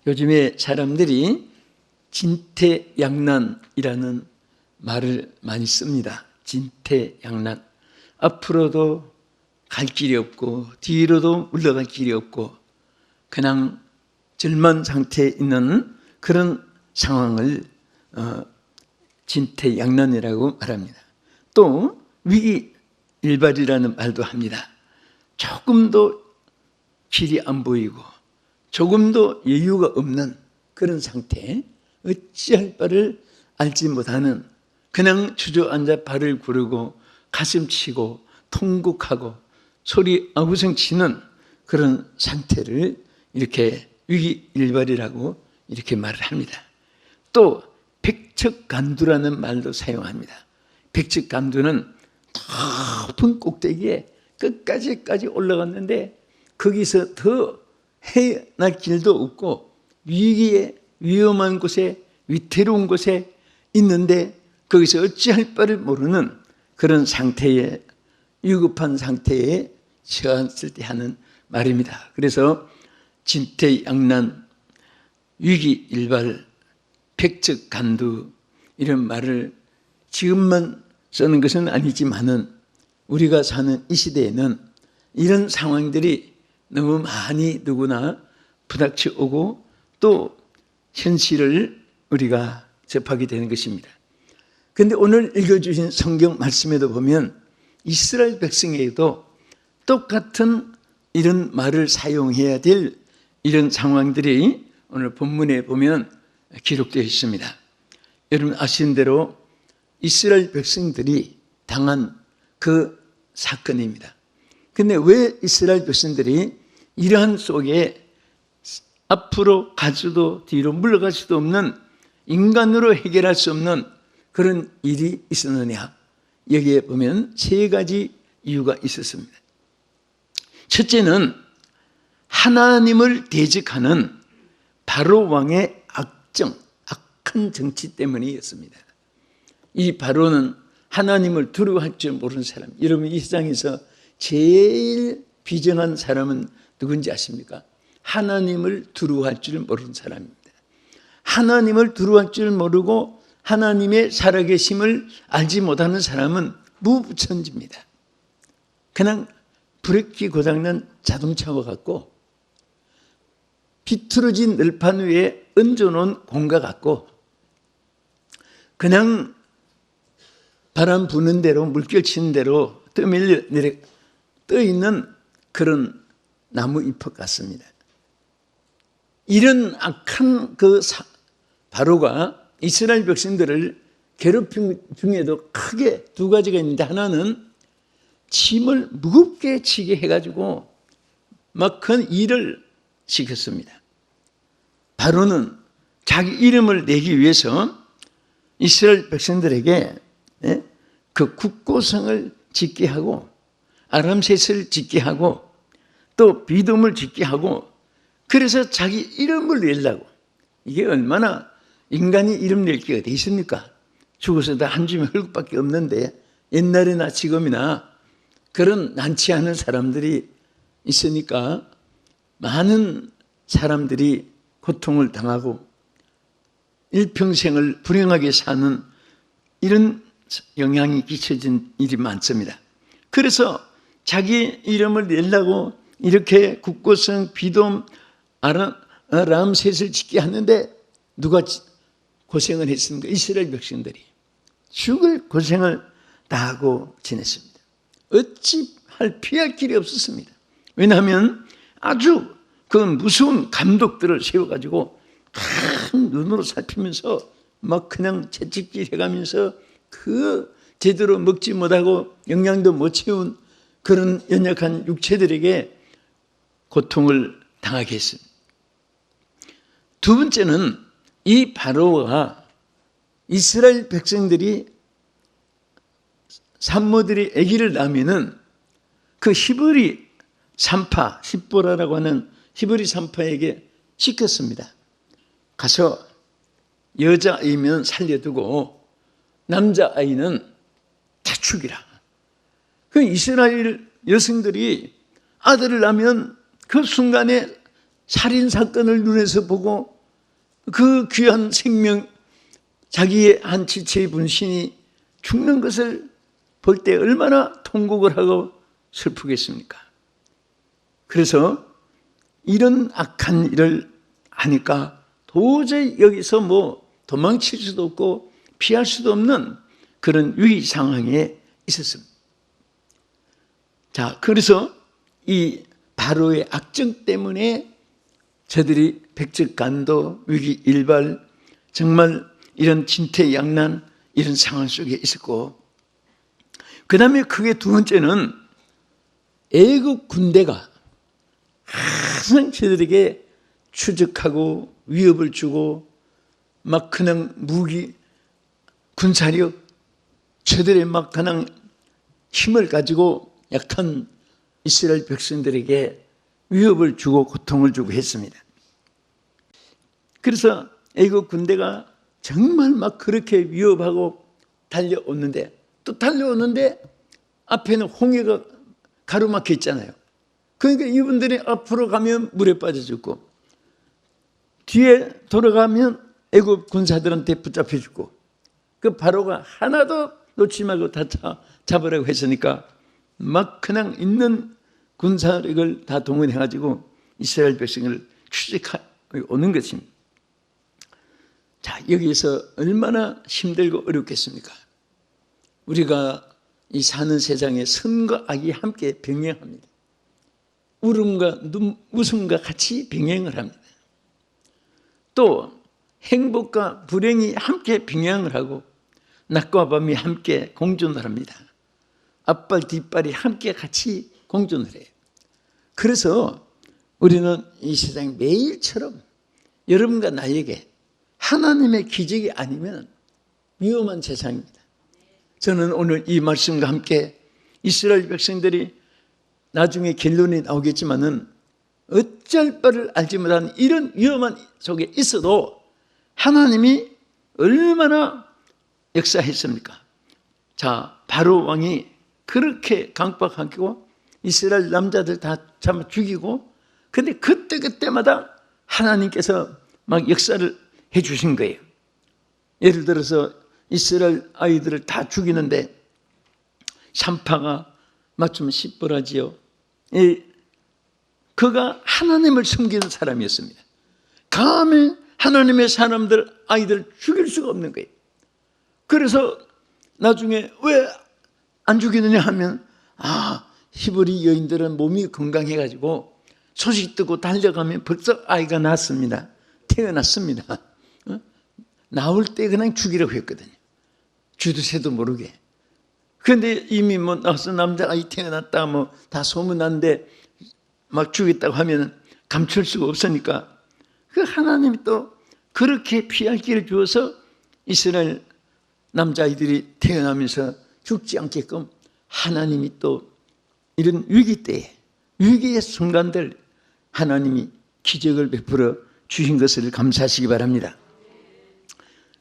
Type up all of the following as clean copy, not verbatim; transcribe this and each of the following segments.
요즘에 사람들이 진퇴양난이라는 말을 많이 씁니다. 진퇴양난. 앞으로도 갈 길이 없고 뒤로도 물러갈 길이 없고 그냥 절망 상태에 있는 그런 상황을 진퇴양난이라고 말합니다. 또 위기일발이라는 말도 합니다. 조금도 길이 안 보이고 조금도 여유가 없는 그런 상태, 어찌할 바를 알지 못하는, 그냥 주저앉아 발을 구르고 가슴 치고 통곡하고 소리 아우성 치는 그런 상태를 이렇게 위기일발이라고 이렇게 말을 합니다. 또 백척간두라는 말도 사용합니다. 백척간두는 높은 꼭대기에 끝까지 올라갔는데 거기서 더 헤어날 길도 없고 위기에, 위험한 곳에, 위태로운 곳에 있는데 거기서 어찌할 바를 모르는 그런 상태에, 위급한 상태에 처했을 때 하는 말입니다. 그래서 진퇴양난, 위기일발, 백척간두 이런 말을 지금만 쓰는 것은 아니지만은 우리가 사는 이 시대에는 이런 상황들이 너무 많이 누구나 부닥쳐 오고 또 현실을 우리가 접하게 되는 것입니다. 그런데 오늘 읽어주신 성경 말씀에도 보면 이스라엘 백성에게도 똑같은 이런 말을 사용해야 될 이런 상황들이 오늘 본문에 보면 기록되어 있습니다. 여러분 아시는 대로 이스라엘 백성들이 당한 그 사건입니다. 그런데 왜 이스라엘 백성들이 이러한 속에 앞으로 가지도 뒤로 물러갈 수도 없는, 인간으로 해결할 수 없는 그런 일이 있었느냐? 여기에 보면 세 가지 이유가 있었습니다. 첫째는 하나님을 대적하는 바로 왕의 악한 정치 때문이었습니다. 이 바로는 하나님을 두려워할 줄 모르는 사람. 여러분 이 세상에서 제일 비정한 사람은 누군지 아십니까? 하나님을 두려워할 줄 모르는 사람입니다. 하나님을 두려워할 줄 모르고 하나님의 살아계심을 알지 못하는 사람은 무부천지입니다. 그냥 브레이크 고장난 자동차와 같고 비틀어진 늘판 위에 얹어놓은 공과 같고 그냥 바람 부는 대로 물결 치는 대로 떠 있는 그런 나무 잎 같습니다. 이런 악한 그 바로가 이스라엘 백성들을 괴롭힌 중에도 크게 두 가지가 있는데, 하나는 짐을 무겁게 지게 해가지고 막 큰 일을 시켰습니다. 바로는 자기 이름을 내기 위해서 이스라엘 백성들에게 그 국고성을 짓게 하고 아람셋을 짓게 하고 또 비돔을 짓게 하고, 그래서 자기 이름을 내려고. 이게 얼마나 인간이 이름 낼 게 어디 있습니까? 죽어서 다 한 줌의 흙밖에 없는데 옛날이나 지금이나 그런 난치하는 사람들이 있으니까 많은 사람들이 고통을 당하고 일평생을 불행하게 사는 이런 영향이 끼쳐진 일이 많습니다. 그래서 자기 이름을 내려고 이렇게 국고성, 비돔, 람셋을 짓게 하는데 누가 고생을 했습니까? 이스라엘 백성들이 죽을 고생을 다 하고 지냈습니다. 어찌할 피할 길이 없었습니다. 왜냐하면 아주 그 무서운 감독들을 세워가지고 큰 눈으로 살피면서 막 그냥 채찍질 해가면서 그 제대로 먹지 못하고 영양도 못 채운 그런 연약한 육체들에게 고통을 당하게 했습니다. 두 번째는 이 바로가 이스라엘 백성들이 산모들이 아기를 낳으면은 그 히브리 산파, 십보라라고 하는 히브리 산파에게 시켰습니다. 가서 여자아이면 살려두고 남자아이는 다 죽이라. 그 이스라엘 여성들이 아들을 낳으면 그 순간에 살인 사건을 눈에서 보고 그 귀한 생명, 자기의 한 지체의 분신이 죽는 것을 볼 때 얼마나 통곡을 하고 슬프겠습니까? 그래서 이런 악한 일을 하니까 도저히 여기서 뭐 도망칠 수도 없고 피할 수도 없는 그런 위기 상황에 있었습니다. 자, 그래서 이 바로의 악정 때문에 저들이 백적간도, 위기일발, 정말 이런 진퇴양난 이런 상황 속에 있었고, 그 다음에 크게 두 번째는 애국 군대가 항상 저들에게 추적하고 위협을 주고 막 그냥 무기, 군사력, 저들의 막 그냥 힘을 가지고 약한 이스라엘 백성들에게 위협을 주고 고통을 주고 했습니다. 그래서 애국 군대가 정말 막 그렇게 위협하고 달려오는데, 또 달려오는데 앞에는 홍해가 가로막혀 있잖아요. 그러니까 이분들이 앞으로 가면 물에 빠져 죽고 뒤에 돌아가면 애국 군사들한테 붙잡혀 죽고, 그 바로가 하나도 놓지 말고 다 잡으라고 했으니까 막 그냥 있는 군사력을 다 동원해가지고 이스라엘 백성을 추적하고 오는 것입니다. 자, 여기서 얼마나 힘들고 어렵겠습니까? 우리가 이 사는 세상에 선과 악이 함께 병행합니다. 울음과 웃음과 같이 병행을 합니다. 또 행복과 불행이 함께 병행을 하고 낮과 밤이 함께 공존을 합니다. 앞발 뒷발이 함께 같이 공존을 해요. 그래서 우리는 이 세상 매일처럼 여러분과 나에게 하나님의 기적이 아니면 위험한 세상입니다. 저는 오늘 이 말씀과 함께 이스라엘 백성들이 나중에 결론이 나오겠지만은 어쩔 바를 알지 못한 이런 위험한 속에 있어도 하나님이 얼마나 역사했습니까? 자, 바로 왕이 그렇게 강박하고 이스라엘 남자들 다 잡아 죽이고, 근데 그때마다 하나님께서 막 역사를 해 주신 거예요. 예를 들어서 이스라엘 아이들을 다 죽이는데 샴파가 맞추면 시뻘하지요. 그가 하나님을 섬기는 사람이었습니다. 감히 하나님의 사람들 아이들을 죽일 수가 없는 거예요. 그래서 나중에 왜 안 죽이느냐 하면, 히브리 여인들은 몸이 건강해가지고 소식 듣고 달려가면 벌써 아이가 낳았습니다. 태어났습니다. 나올 때 그냥 죽이라고 했거든요. 쥐도 새도 모르게. 그런데 이미 뭐 나와서 남자아이 태어났다 뭐 다 소문났는데 막 죽였다고 하면 감출 수가 없으니까, 그 하나님이 또 그렇게 피할 길을 주어서 이스라엘 남자아이들이 태어나면서 죽지 않게끔 하나님이 또 이런 위기 때에, 위기의 순간들 하나님이 기적을 베풀어 주신 것을 감사하시기 바랍니다.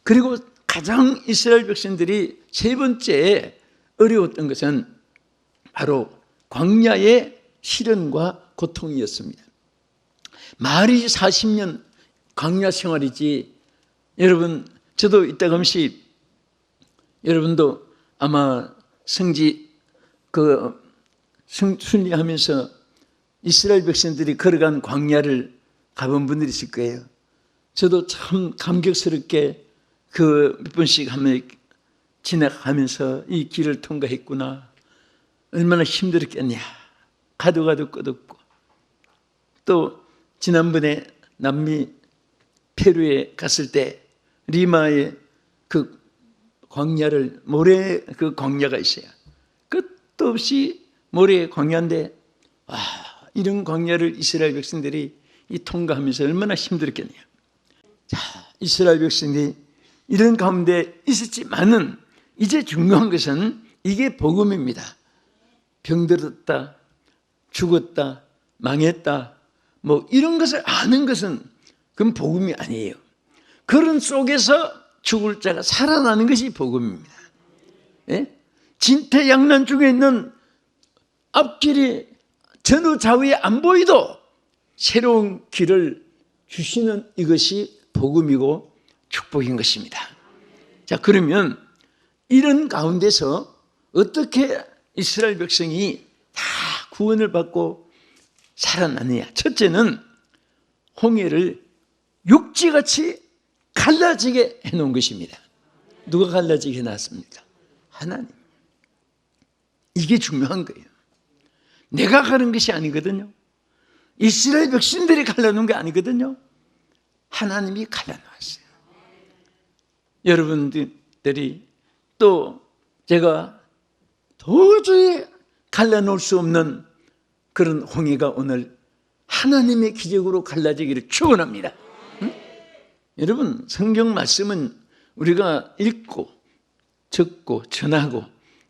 그리고 가장 이스라엘 백성들이 세 번째 어려웠던 것은 바로 광야의 시련과 고통이었습니다. 말이 40년 광야 생활이지. 여러분, 저도 이따금씩 여러분도 아마 순리하면서 이스라엘 백성들이 걸어간 광야를 가본 분들이 있을 거예요. 저도 참 감격스럽게 그 몇 번씩 하면 지나가면서 이 길을 통과했구나. 얼마나 힘들었겠냐. 가도 끝없고. 또 지난번에 남미 페루에 갔을 때 리마에 그 광야를, 모래 그 광야가 있어요. 끝도 없이 모래의 광야인데, 이런 광야를 이스라엘 백성들이 통과하면서 얼마나 힘들었겠냐. 자, 이스라엘 백성들이 이런 가운데 있었지만은 이제 중요한 것은 이게 복음입니다. 병들었다, 죽었다, 망했다, 뭐 이런 것을 아는 것은 그건 복음이 아니에요. 그런 속에서 죽을 자가 살아나는 것이 복음입니다. 예? 진퇴양난 중에 있는 앞길이 전후 좌우에 안 보이도 새로운 길을 주시는 이것이 복음이고 축복인 것입니다. 자, 그러면 이런 가운데서 어떻게 이스라엘 백성이 다 구원을 받고 살아나느냐? 첫째는 홍해를 육지같이 갈라지게 해놓은 것입니다. 누가 갈라지게 해놨습니까? 하나님. 이게 중요한 거예요. 내가 가는 것이 아니거든요. 이스라엘 백성들이 갈라놓은 게 아니거든요. 하나님이 갈라놓았어요. 여러분들이 또 제가 도저히 갈라놓을 수 없는 그런 홍해가 오늘 하나님의 기적으로 갈라지기를 축원합니다. 응? 여러분, 성경 말씀은 우리가 읽고 듣고 전하고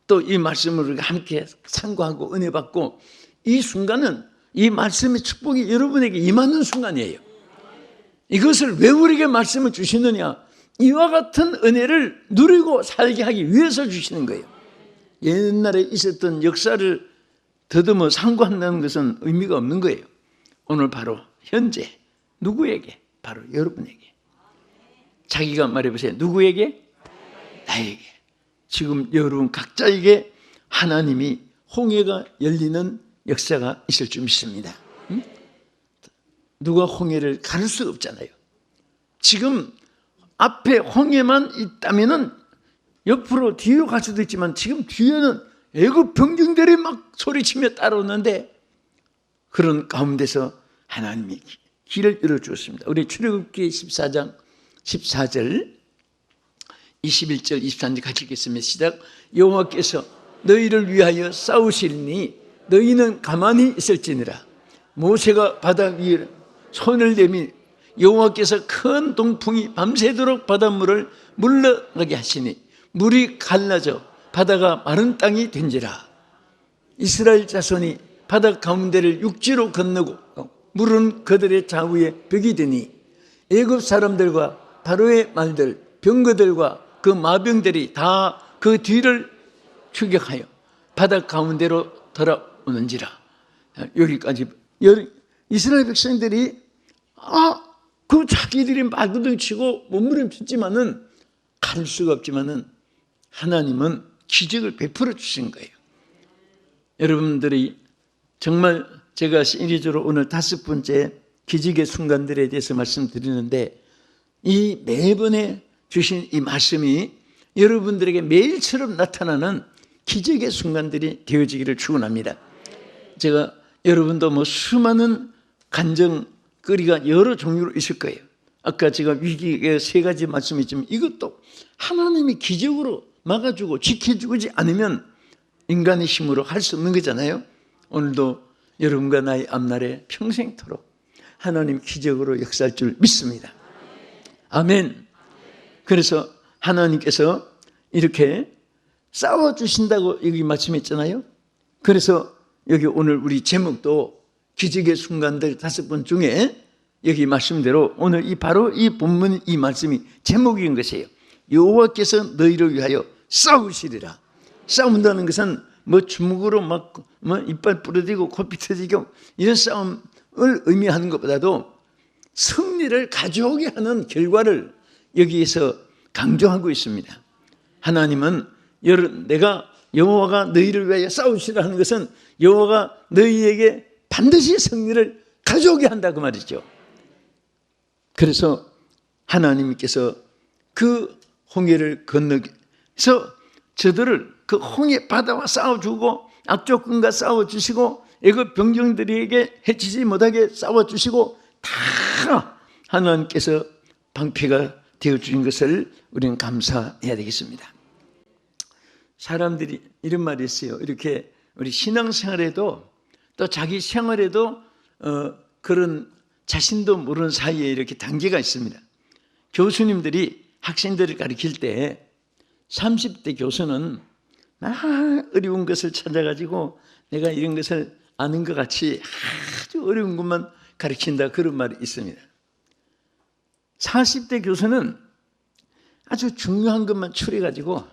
또 이 말씀을 우리가 함께 상고하고 은혜 받고 이 순간은 이 말씀의 축복이 여러분에게 임하는 순간이에요. 이것을 왜 우리에게 말씀을 주시느냐? 이와 같은 은혜를 누리고 살게 하기 위해서 주시는 거예요. 옛날에 있었던 역사를 더듬어 상고한다는 것은 의미가 없는 거예요. 오늘 바로 현재 누구에게? 바로 여러분에게. 자기가 말해보세요. 누구에게? 나에게. 지금 여러분 각자에게 하나님이 홍해가 열리는 역사가 있을 줄 믿습니다. 응? 누가 홍해를 가를 수 없잖아요. 지금 앞에 홍해만 있다면은 옆으로 뒤로 갈 수도 있지만 지금 뒤에는 애국 병정들이 막 소리치며 따라오는데 그런 가운데서 하나님이 길을 열어주었습니다. 우리 출애굽기 14장 14절 21절 23절 같이 읽겠습니다. 시작. 여호와께서 너희를 위하여 싸우시리니 너희는 가만히 있을지니라. 모세가 바다 위에 손을 내미 여호와께서 큰 동풍이 밤새도록 바닷물을 물러가게 하시니 물이 갈라져 바다가 마른 땅이 된지라. 이스라엘 자손이 바다 가운데를 육지로 건너고 물은 그들의 좌우에 벽이 되니 애굽 사람들과 바로의 말들 병거들과 그 마병들이 다 그 뒤를 추격하여 바다 가운데로 돌아오는지라. 여기까지 이스라엘 백성들이 그 자기들이 말구덩이 치고 몸부림쳤지만은 갈 수가 없지만은 하나님은 기적을 베풀어 주신 거예요. 여러분들이 정말 제가 시리즈로 오늘 5번째 기적의 순간들에 대해서 말씀드리는데 이 매번에 주신 이 말씀이 여러분들에게 매일처럼 나타나는 기적의 순간들이 되어지기를 축원합니다. 제가 여러분도 뭐 수많은 간증거리가 여러 종류로 있을 거예요. 아까 제가 위기의 3가지 말씀했지만 이것도 하나님이 기적으로 막아주고 지켜주지 않으면 인간의 힘으로 할 수 없는 거잖아요. 오늘도 여러분과 나의 앞날에 평생토록 하나님 기적으로 역사할 줄 믿습니다. 아멘. 그래서 하나님께서 이렇게 싸워주신다고 여기 말씀했잖아요. 그래서 여기 오늘 우리 제목도 기적의 순간들 5번 중에 여기 말씀대로 오늘 바로 이 본문 이 말씀이 제목인 것이에요. 여호와께서 너희를 위하여 싸우시리라. 싸운다는 것은 뭐 주먹으로 막 이빨 부러지고 코피 터지고 이런 싸움을 의미하는 것보다도 승리를 가져오게 하는 결과를 여기에서 강조하고 있습니다. 하나님은 내가 여호와가 너희를 위하여 싸우시라 하는 것은 여호와가 너희에게 반드시 승리를 가져오게 한다 그 말이죠. 그래서 하나님께서 그 홍해를 건너서 저들을 그 홍해 바다와 싸워주고 악조건과 싸워주시고 애굽 병정들에게 해치지 못하게 싸워주시고 다 하나님께서 방패가 되어주신 것을 우리는 감사해야 되겠습니다. 사람들이 이런 말이 있어요. 이렇게 우리 신앙생활에도 또 자기 생활에도 그런 자신도 모르는 사이에 이렇게 단계가 있습니다. 교수님들이 학생들을 가르칠 때 30대 교수는 어려운 것을 찾아가지고 내가 이런 것을 아는 것 같이 아주 어려운 것만 가르친다 그런 말이 있습니다. 40대 교수는 아주 중요한 것만 추려가지고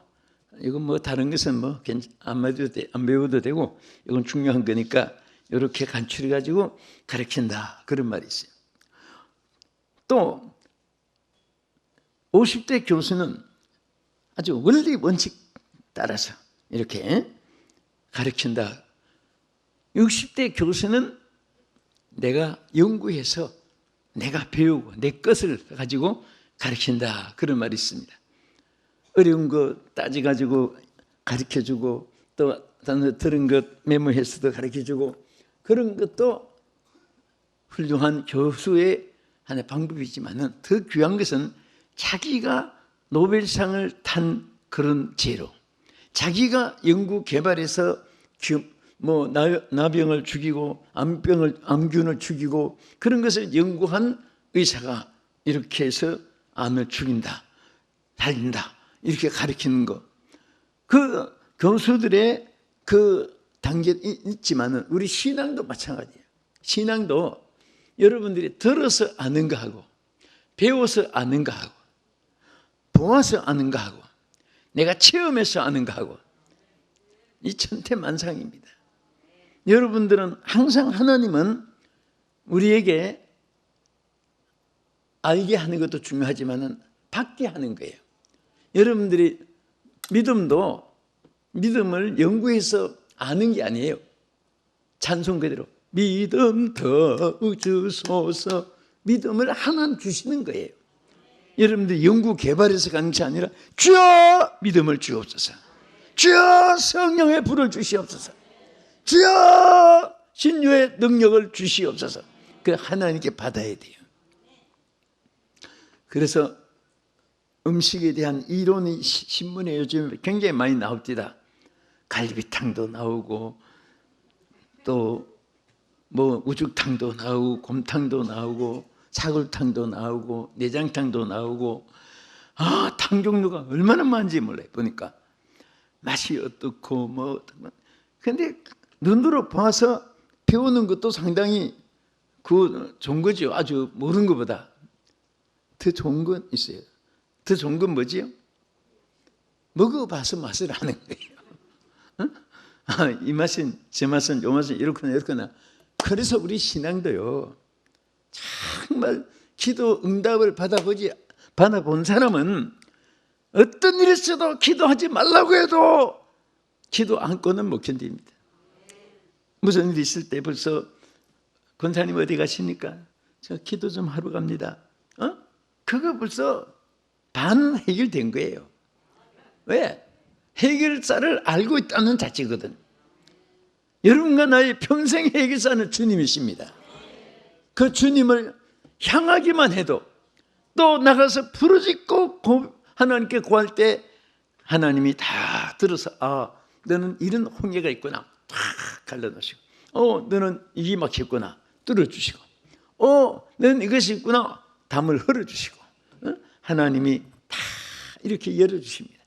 이건 뭐 다른 것은 뭐 안 배워도 되고 이건 중요한 거니까 이렇게 간추려가지고 가르친다. 그런 말이 있어요. 또 50대 교수는 아주 원리 원칙 따라서 이렇게 가르친다. 60대 교수는 내가 연구해서 내가 배우고 내 것을 가지고 가르친다. 그런 말이 있습니다. 어려운 거 따져가지고 가르쳐주고 또 들은 것 메모해서도 가르쳐주고 그런 것도 훌륭한 교수의 하나의 방법이지만은 더 귀한 것은 자기가 노벨상을 탄 그런 재료, 자기가 연구 개발해서 나병을 죽이고 암균을 죽이고 그런 것을 연구한 의사가 이렇게 해서 암을 죽인다, 살린다 이렇게 가르치는 거. 그 교수들의 그 단계 있지만은 우리 신앙도 마찬가지예요. 신앙도 여러분들이 들어서 아는 거하고 배워서 아는 거하고 보아서 아는 거하고 내가 체험해서 아는 거하고 이 천태만상입니다. 여러분들은 항상 하나님은 우리에게 알게 하는 것도 중요하지만은 받게 하는 거예요. 여러분들이 믿음을 연구해서 아는 게 아니에요. 찬송 그대로 믿음 더 주소서. 믿음을 하나님 주시는 거예요. 여러분들이 연구 개발해서 가는 게 아니라 주여 믿음을 주옵소서, 주여 성령의 불을 주시옵소서, 주여 신유의 능력을 주시옵소서. 그 하나님께 받아야 돼요. 그래서 음식에 대한 이론이 신문에 요즘 굉장히 많이 나옵니다. 갈비탕도 나오고 또 우죽탕도 나오고 곰탕도 나오고 사골탕도 나오고 내장탕도 나오고 탕 종류가 얼마나 많은지 몰라요. 보니까 맛이 어떻고 근데 눈으로 봐서 배우는 것도 상당히 좋은 거죠. 아주 모르는 것보다 더 좋은 건 있어요. 더 좋은 건 뭐지요? 먹어봐서 맛을 아는 거예요. 이 맛은 저 맛은 요 맛은 이렇거나. 그래서 우리 신앙도요, 정말 기도 응답을 받아본 사람은 어떤 일이 있어도 기도하지 말라고 해도 기도 안고는 못 견딥니다. 무슨 일이 있을 때 벌써 권사님 어디 가십니까? 저 기도 좀 하러 갑니다. 그거 벌써 반 해결된 거예요. 왜? 해결사를 알고 있다는 자체거든. 여러분과 나의 평생 해결사는 주님이십니다. 그 주님을 향하기만 해도 또 나가서 부르짖고 하나님께 구할 때 하나님이 다 들어서 너는 이런 홍해가 있구나 다 갈라놓으시고 너는 이게 막혔구나 뚫어주시고 너는 이것이 있구나 담을 흘러주시고 하나님이 다 이렇게 열어주십니다.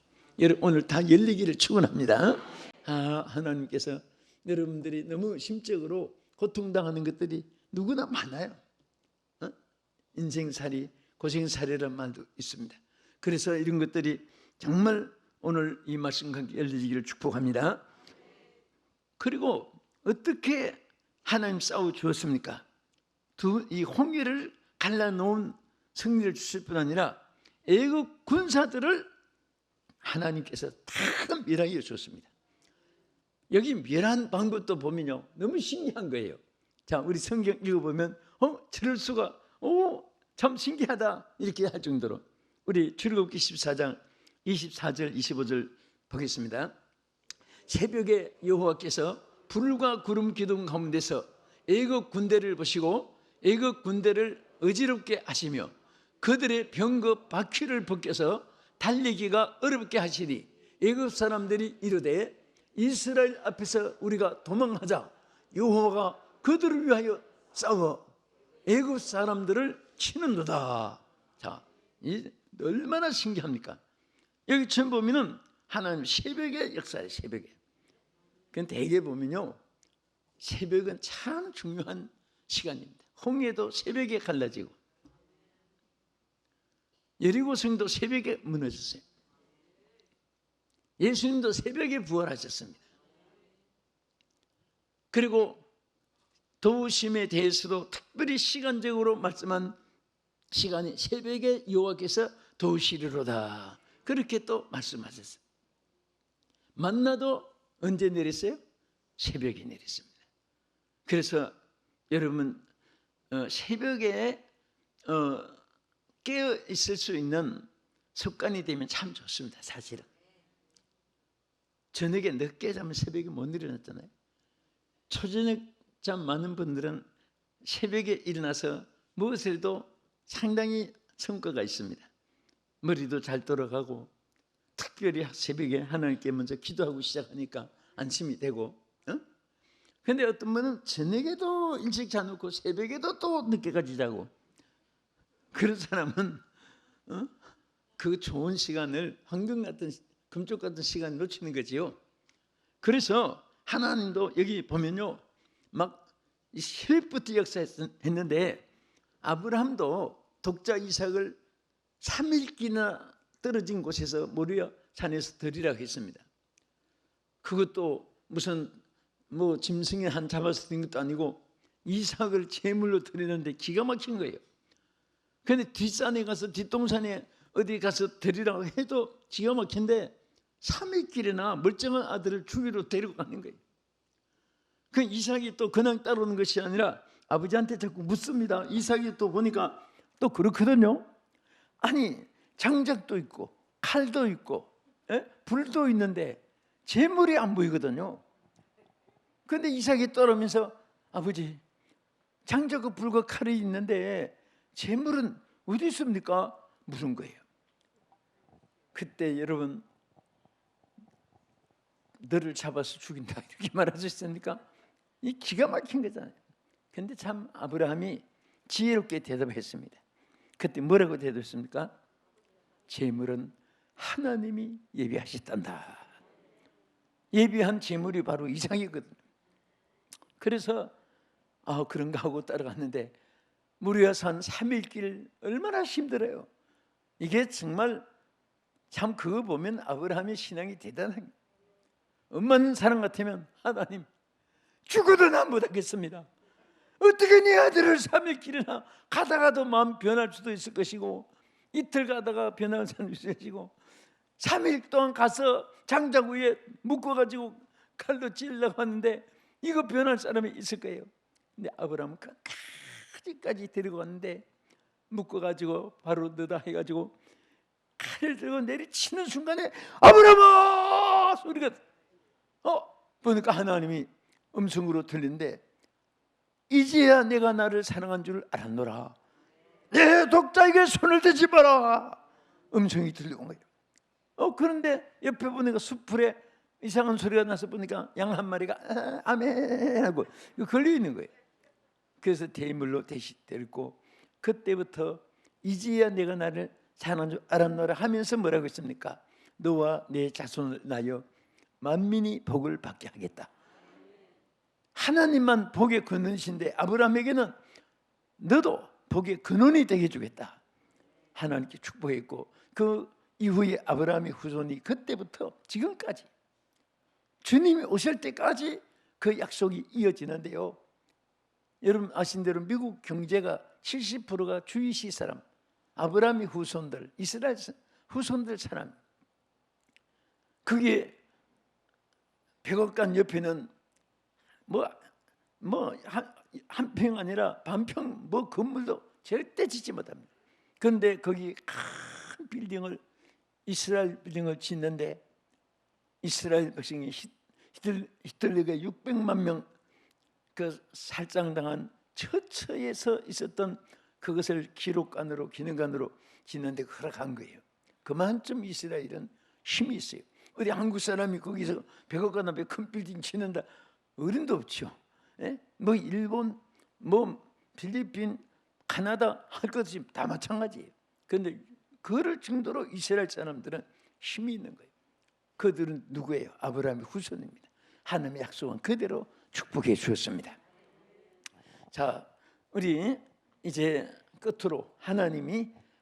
오늘 다 열리기를 축원합니다. 하나님께서 여러분들이 너무 심적으로 고통당하는 것들이 누구나 많아요. 인생살이 고생살이라는 말도 있습니다. 그래서 이런 것들이 정말 오늘 이 말씀과 함께 열리기를 축복합니다. 그리고 어떻게 하나님 싸워 주었습니까? 이 홍해를 갈라놓은 승리를 주실 뿐 아니라 애국 군사들을 하나님께서 다 멸하게 주었습니다. 여기 멸한 방법도 보면요 너무 신기한 거예요. 자, 우리 성경 읽어보면 저럴 수가 참 신기하다 이렇게 할 정도로 우리 출애굽기 14장 24절 25절 보겠습니다. 새벽에 여호와께서 불과 구름 기둥 가운데서 애굽 군대를 보시고 애굽 군대를 어지럽게 하시며 그들의 병거 바퀴를 벗겨서 달리기가 어렵게 하시니 애굽 사람들이 이르되 이스라엘 앞에서 우리가 도망하자. 여호와가 그들을 위하여 싸워 애굽 사람들을 치는도다. 자, 얼마나 신기합니까? 여기 처음 보면은 하나님 새벽의 역사예요. 새벽에. 그건 대개 보면요 새벽은 참 중요한 시간입니다. 홍해도 새벽에 갈라지고 여리고성도 새벽에 무너졌어요. 예수님도 새벽에 부활하셨습니다. 그리고 도우심에 대해서도 특별히 시간적으로 말씀한 시간이 새벽에 여호와께서 도우시리로다, 그렇게 또 말씀하셨어요. 만나도 언제 내렸어요? 새벽에 내렸습니다. 그래서 여러분 새벽에 깨어 있을 수 있는 습관이 되면 참 좋습니다. 사실은 저녁에 늦게 자면 새벽에 못 일어났잖아요. 초저녁 잠 많은 분들은 새벽에 일어나서 무엇을 해도 상당히 성과가 있습니다. 머리도 잘 돌아가고, 특별히 새벽에 하나님께 먼저 기도하고 시작하니까 안심이 되고. 그런데 어떤 분은 저녁에도 일찍 자놓고 새벽에도 또 늦게까지 자고, 그런 사람은 그 좋은 시간을, 황금 같은 금쪽 같은 시간을 놓치는 거지요. 그래서 하나님도 여기 보면요, 막 새벽부터 역사했는데 아브라함도 독자 이삭을 3일기나 떨어진 곳에서 모리아 산에서 드리라고 했습니다. 그것도 무슨 뭐 짐승의 한 잡아서 드린 것도 아니고 이삭을 제물로 드리는데 기가 막힌 거예요. 그런데 뒷산에 가서, 뒷동산에 어디 가서 드리라고 해도 기가 막힌데 3일길이나 멀쩡한 아들을 죽이러 데리고 가는 거예요. 그 이삭이 또 그냥 따라오는 것이 아니라 아버지한테 자꾸 묻습니다. 이삭이 또 보니까 또 그렇거든요. 아니, 장작도 있고 칼도 있고 불도 있는데 재물이 안 보이거든요. 그런데 이삭이 따라오면서 아버지, 장작과 불과 칼이 있는데 재물은 어디 있습니까? 물은 거예요. 그때 여러분, 너를 잡아서 죽인다 이렇게 말하셨습니까? 이 기가 막힌 거잖아요. 그런데 참 아브라함이 지혜롭게 대답했습니다. 그때 뭐라고 대답했습니까? 재물은 하나님이 예비하셨단다. 예비한 재물이 바로 이삭이거든요. 그래서 그런가 하고 따라갔는데 모리아산 3일길 얼마나 힘들어요. 이게 정말 참 그거 보면 아브라함의 신앙이 대단한, 엄마는 사람 같으면 하나님 죽어도 난 못하겠습니다. 어떻게 네 아들을 3일길이나 가다가도 마음 변할 수도 있을 것이고, 이틀 가다가 변할 수도 있을 것이고, 3일 동안 가서 장작 위에 묶어가지고 칼로 찔려고 하는데 이거 변할 사람이 있을 거예요. 근데 아브라함은 끝까지 데리고 갔는데 묶어가지고 바로 넣다 해가지고 칼을 들고 내리치는 순간에 아브라함아 소리가 보니까 하나님이 음성으로 들리는데, 이제야 내가 나를 사랑한 줄 알았노라. 내 독자에게 손을 대지 마라. 음성이 들려온 거예요. 그런데 옆에 보니까 숲풀에 이상한 소리가 나서 보니까 양 한 마리가 아멘 하고 걸려 있는 거예요. 그래서 대물로 대신 데리고, 그때부터 이제야 내가 나를 사랑한 줄 알았노라 하면서 뭐라고 했습니까? 너와 내 자손을 낳여 만민이 복을 받게 하겠다. 하나님만 복의 근원이신데 아브라함에게는 너도 복의 근원이 되게 해주겠다. 하나님께 축복했고, 그 이후에 아브라함의 후손이 그때부터 지금까지 주님이 오실 때까지 그 약속이 이어지는데요. 여러분 아신 대로 미국 경제가 70%가 주이시 사람, 아브라함의 후손들, 이스라엘 후손들 사람. 그게 백악관 옆에는 한 평 아니라 반평 건물도 절대 짓지 못합니다. 그런데 거기 큰 빌딩을, 이스라엘 빌딩을 짓는데 이스라엘 백성이 히틀러가 600만 명 그 살상당한 처처에서 있었던 그것을 기록관으로, 기념관으로 짓는데 허락한 거예요. 그만큼 이스라엘은 힘이 있어요. 어디 한국 사람이 거기서 백악관 앞에 큰 빌딩 짓는다, 어른도 없죠. 일본, 필리핀, 카나다 할 것 없이 다 마찬가지예요. 그런데 그럴 정도로 이스라엘 사람들은 힘이 있는 거예요. 그들은 누구예요? 아브라함의 후손입니다. 하나님의 약속은 그대로 축복해 주었습니다. 자, 우리 이제 끝으로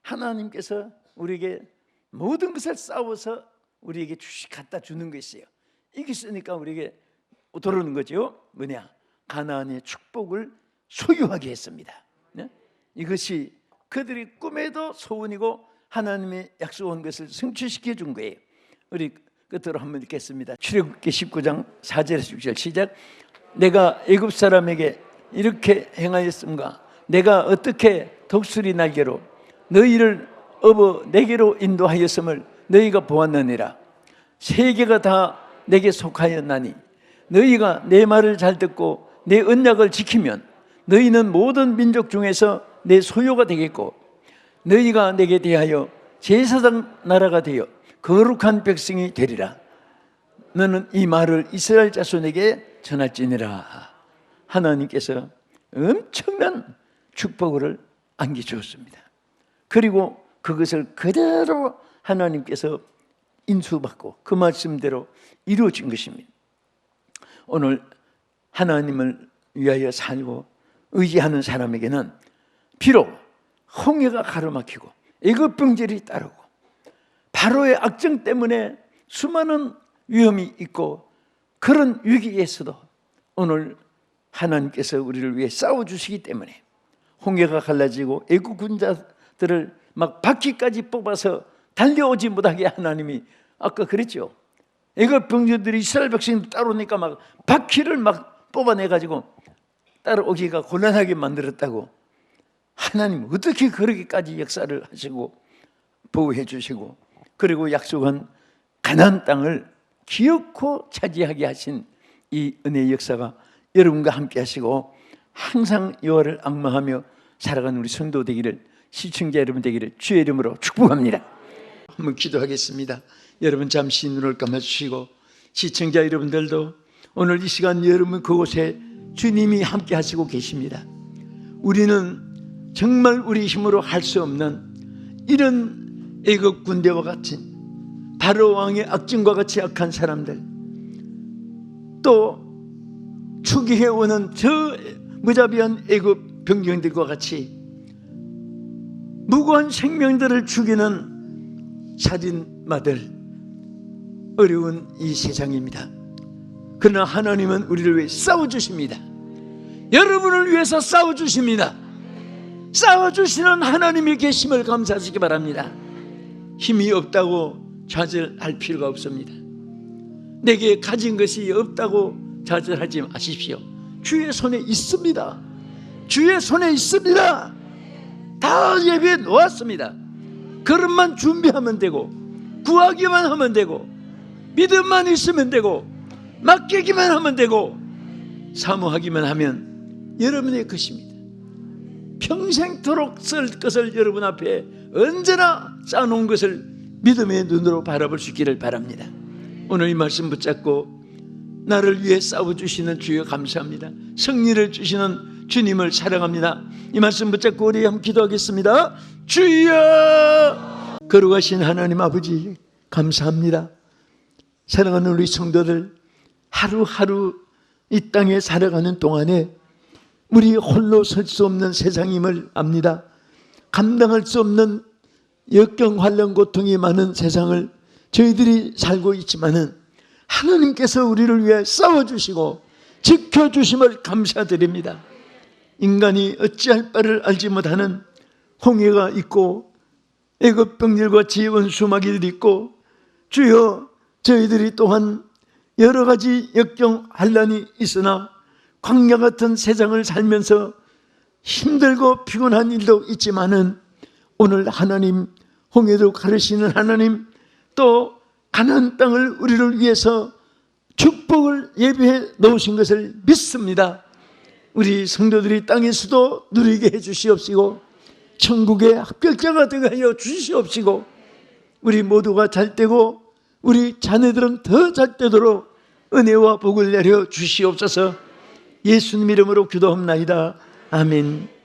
하나님께서 우리에게 모든 것을 싸워서 우리에게 갖다 주는 것이에요. 이게 있으니까 우리에게 들어오는 거죠. 뭐냐? 가나안의 축복을 소유하게 했습니다. 이것이 그들이 꿈에도 소원이고 하나님의 약속한 것을 성취시켜 준 거예요. 우리 끝으로 한번 읽겠습니다. 출애굽기 19장 4절에서 6절 시작. 내가 애굽 사람에게 이렇게 행하였음과 내가 어떻게 독수리 날개로 너희를 업어 내게로 인도하였음을 너희가 보았느니라. 세계가 다 내게 속하였나니 너희가 내 말을 잘 듣고 내 언약을 지키면 너희는 모든 민족 중에서 내 소유가 되겠고 너희가 내게 대하여 제사장 나라가 되어 거룩한 백성이 되리라. 너는 이 말을 이스라엘 자손에게 전할지니라. 하나님께서 엄청난 축복을 안겨주었습니다. 그리고 그것을 그대로 하나님께서 인수받고 그 말씀대로 이루어진 것입니다. 오늘 하나님을 위하여 살고 의지하는 사람에게는 비록 홍해가 가로막히고 애굽 병들이 따르고 바로의 악정 때문에 수많은 위험이 있고 그런 위기에서도 오늘 하나님께서 우리를 위해 싸워주시기 때문에 홍해가 갈라지고 애굽 군자들을 막 바퀴까지 뽑아서 달려오지 못하게 하나님이 아까 그랬죠. 애굽 병들이 이스라엘 백성들 따라오니까 막 바퀴를 막 뽑아내가지고 따라오기가 곤란하게 만들었다고. 하나님 어떻게 그렇게까지 역사를 하시고 보호해 주시고 그리고 약속한 가나안 땅을 기어코 차지하게 하신 이 은혜의 역사가 여러분과 함께 하시고 항상 여호와를 앙망하며 살아가는 우리 성도 되기를, 시청자 여러분 되기를 주의 이름으로 축복합니다. 한번 기도하겠습니다. 여러분 잠시 눈을 감아주시고 시청자 여러분들도 오늘 이 시간 여러분 그곳에 주님이 함께 하시고 계십니다. 우리는 정말 우리 힘으로 할 수 없는 이런 애굽 군대와 같은 바로 왕의 악정과 같이 악한 사람들, 또 추기해오는 저 무자비한 애굽 병경들과 같이 무고한 생명들을 죽이는 살인마들, 어려운 이 세상입니다. 그러나 하나님은 우리를 위해 싸워주십니다. 여러분을 위해서 싸워주십니다. 싸워주시는 하나님이 계심을 감사하시기 바랍니다. 힘이 없다고 좌절할 필요가 없습니다. 내게 가진 것이 없다고 좌절하지 마십시오. 주의 손에 있습니다. 주의 손에 있습니다. 다 예배해 놓았습니다. 그릇만 준비하면 되고 구하기만 하면 되고 믿음만 있으면 되고 맡기기만 하면 되고 사모하기만 하면 여러분의 것입니다. 평생토록 쓸 것을 여러분 앞에 언제나 쌓아놓은 것을 믿음의 눈으로 바라볼 수 있기를 바랍니다. 오늘 이 말씀 붙잡고 나를 위해 싸워주시는 주여 감사합니다. 승리를 주시는 주님을 사랑합니다. 이 말씀 붙잡고 우리 함께 기도하겠습니다. 주여! 거룩하신 하나님 아버지 감사합니다. 사랑하는 우리 성도들, 하루하루 이 땅에 살아가는 동안에 우리 홀로 설 수 없는 세상임을 압니다. 감당할 수 없는 역경, 환난, 고통이 많은 세상을 저희들이 살고 있지만은 하나님께서 우리를 위해 싸워주시고 지켜주심을 감사드립니다. 인간이 어찌할 바를 알지 못하는 홍해가 있고 애굽 병들과 원수마귀들이 있고 주여 저희들이 또한 여러 가지 역경 환난이 있으나 광야 같은 세상을 살면서 힘들고 피곤한 일도 있지만은 오늘 하나님 홍해도 가르시는 하나님, 또 가나안 땅을 우리를 위해서 축복을 예비해 놓으신 것을 믿습니다. 우리 성도들이 땅에서도 누리게 해 주시옵시고 천국의 합격자가 되게 하여 주시옵시고 우리 모두가 잘 되고 우리 자녀들은 더 잘 되도록 은혜와 복을 내려 주시옵소서. 예수님 이름으로 기도합나이다. 아멘.